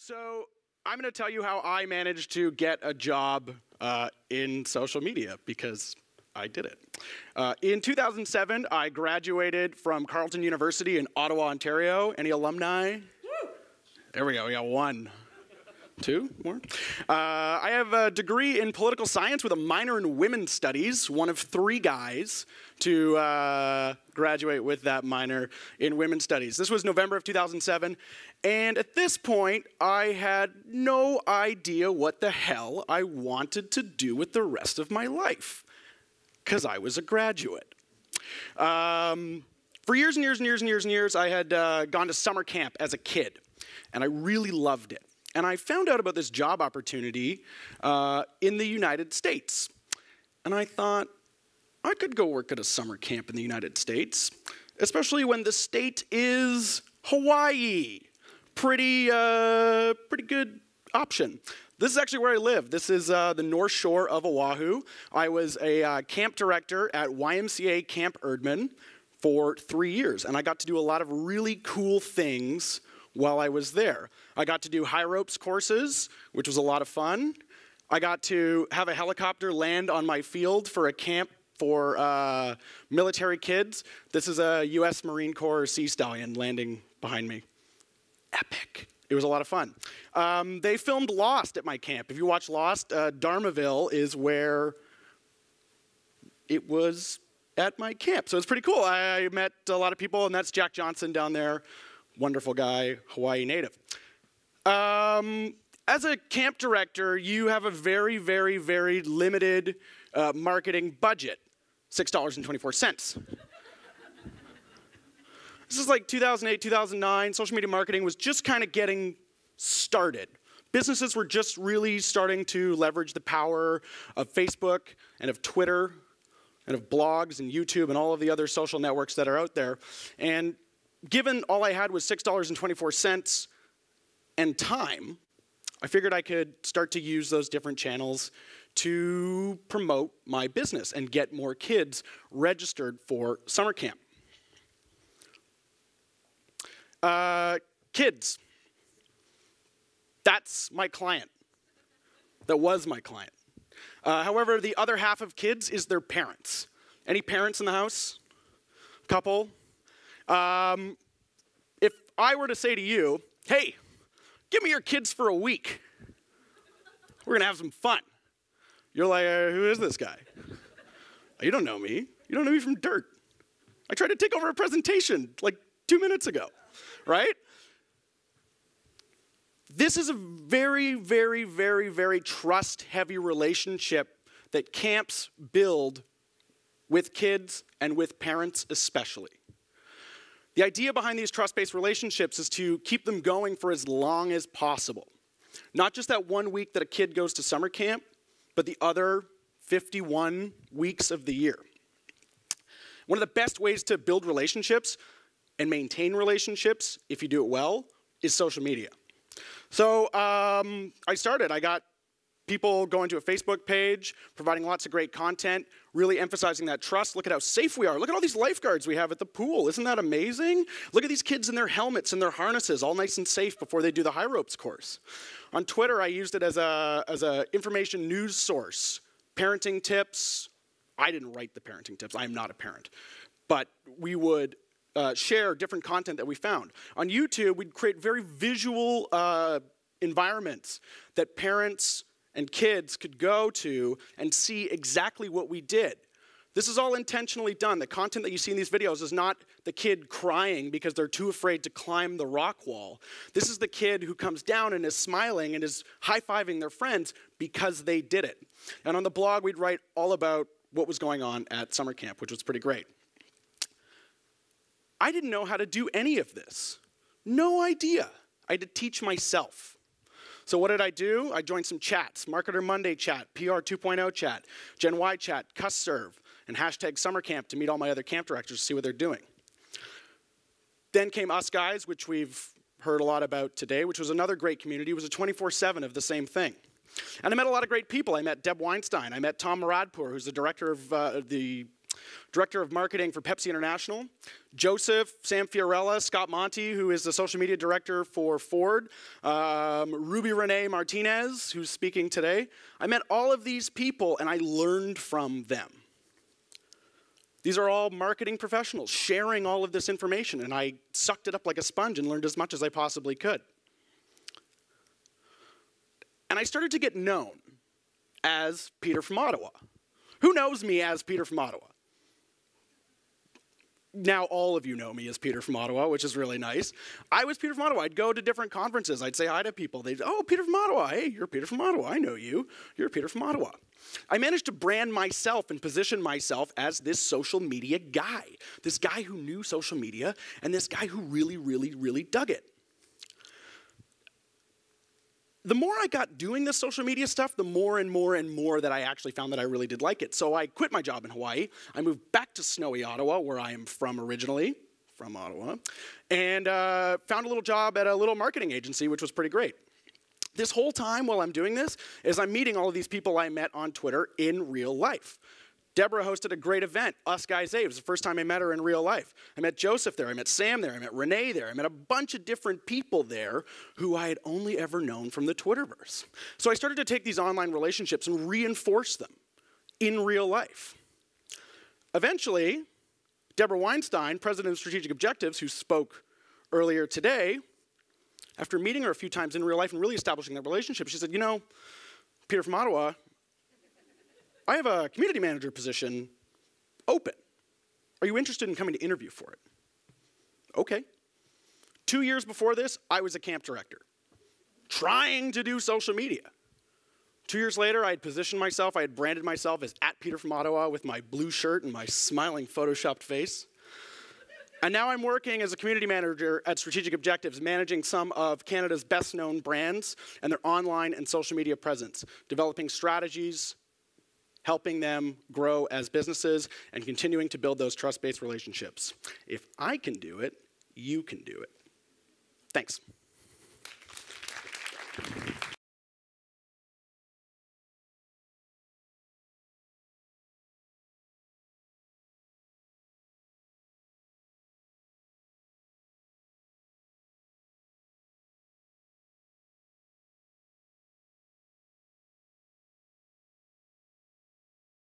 So I'm going to tell you how I managed to get a job in social media, because I did it. In 2007, I graduated from Carleton University in Ottawa, Ontario. Any alumni? Woo! There we go, we got one. Two more? I have a degree in political science with a minor in women's studies, one of three guys to graduate with that minor in women's studies. This was November of 2007, and at this point, I had no idea what the hell I wanted to do with the rest of my life, because I was a graduate. For years and years and years and years and years, I had gone to summer camp as a kid, and I really loved it. And I found out about this job opportunity in the United States. And I thought, I could go work at a summer camp in the United States, especially when the state is Hawaii. Pretty good option. This is actually where I live. This is the North Shore of Oahu. I was a camp director at YMCA Camp Erdman for 3 years. And I got to do a lot of really cool things while I was there. I got to do high ropes courses, which was a lot of fun. I got to have a helicopter land on my field for a camp for military kids. This is a US Marine Corps Sea Stallion landing behind me. Epic. It was a lot of fun. They filmed Lost at my camp. If you watch Lost, Dharmaville is where it was at my camp. So it's pretty cool. I met a lot of people, and that's Jack Johnson down there. Wonderful guy, Hawaii native. As a camp director, you have a very, very, very limited marketing budget, $6.24. This is like 2008, 2009. Social media marketing was just kind of getting started. Businesses were just really starting to leverage the power of Facebook and of Twitter and of blogs and YouTube and all of the other social networks that are out there. And given all I had was $6.24 and time, I figured I could start to use those different channels to promote my business and get more kids registered for summer camp. Kids. That's my client. That was my client. However, the other half of kids is their parents. Any parents in the house? Couple? If I were to say to you, hey, give me your kids for a week. We're going to have some fun. You're like, who is this guy? You don't know me. You don't know me from dirt. I tried to take over a presentation like 2 minutes ago, right? This is a very, very, very, very trust-heavy relationship that camps build with kids and with parents especially. The idea behind these trust-based relationships is to keep them going for as long as possible. Not just that 1 week that a kid goes to summer camp, but the other 51 weeks of the year. One of the best ways to build relationships and maintain relationships, if you do it well, is social media. So I got people going to a Facebook page, providing lots of great content, really emphasizing that trust. Look at how safe we are. Look at all these lifeguards we have at the pool. Isn't that amazing? Look at these kids in their helmets and their harnesses, all nice and safe before they do the high ropes course. On Twitter, I used it as a information news source. Parenting tips. I didn't write the parenting tips. I'm not a parent. But we would share different content that we found. On YouTube, we'd create very visual environments that parents and kids could go to and see exactly what we did. This is all intentionally done. The content that you see in these videos is not the kid crying because they're too afraid to climb the rock wall. This is the kid who comes down and is smiling and is high-fiving their friends because they did it. And on the blog, we'd write all about what was going on at summer camp, which was pretty great. I didn't know how to do any of this. No idea. I had to teach myself. So what did I do? I joined some chats, Marketer Monday chat, PR 2.0 chat, Gen Y chat, CussServe, and hashtag SummerCamp to meet all my other camp directors to see what they're doing. Then came Us Guys, which we've heard a lot about today, which was another great community. It was a 24/7 of the same thing. And I met a lot of great people. I met Deb Weinstein. I met Tom Muradpur, who's the director of the Director of Marketing for Pepsi International. Joseph, Sam Fiorella, Scott Monty, who is the social media director for Ford. Ruby Renee Martinez, who's speaking today. I met all of these people and I learned from them. These are all marketing professionals sharing all of this information, and I sucked it up like a sponge and learned as much as I possibly could. And I started to get known as Peter from Ottawa. Who knows me as Peter from Ottawa? Now all of you know me as Peter from Ottawa, which is really nice. I was Peter from Ottawa. I'd go to different conferences. I'd say hi to people. They'd, oh, Peter from Ottawa. Hey, you're Peter from Ottawa. I know you. You're Peter from Ottawa. I managed to brand myself and position myself as this social media guy. This guy who knew social media and this guy who really, really, really dug it. The more I got doing this social media stuff, the more and more and more that I actually found that I really did like it. So I quit my job in Hawaii. I moved back to snowy Ottawa, where I am from originally, from Ottawa, and found a little job at a little marketing agency, which was pretty great. This whole time while I'm doing this is I'm meeting all of these people I met on Twitter in real life. Deborah hosted a great event, Us Guys A. It was the first time I met her in real life. I met Joseph there, I met Sam there, I met Renee there, I met a bunch of different people there who I had only ever known from the Twitterverse. So I started to take these online relationships and reinforce them in real life. Eventually, Deborah Weinstein, president of Strategic Objectives, who spoke earlier today, after meeting her a few times in real life and really establishing that relationship, she said, you know, Peter from Ottawa, I have a community manager position open. Are you interested in coming to interview for it? Okay. 2 years before this, I was a camp director, trying to do social media. 2 years later, I had positioned myself, I had branded myself as @Peter from Ottawa with my blue shirt and my smiling photoshopped face. And now I'm working as a community manager at Strategic Objectives, managing some of Canada's best-known brands and their online and social media presence, developing strategies, helping them grow as businesses, and continuing to build those trust-based relationships. If I can do it, you can do it. Thanks.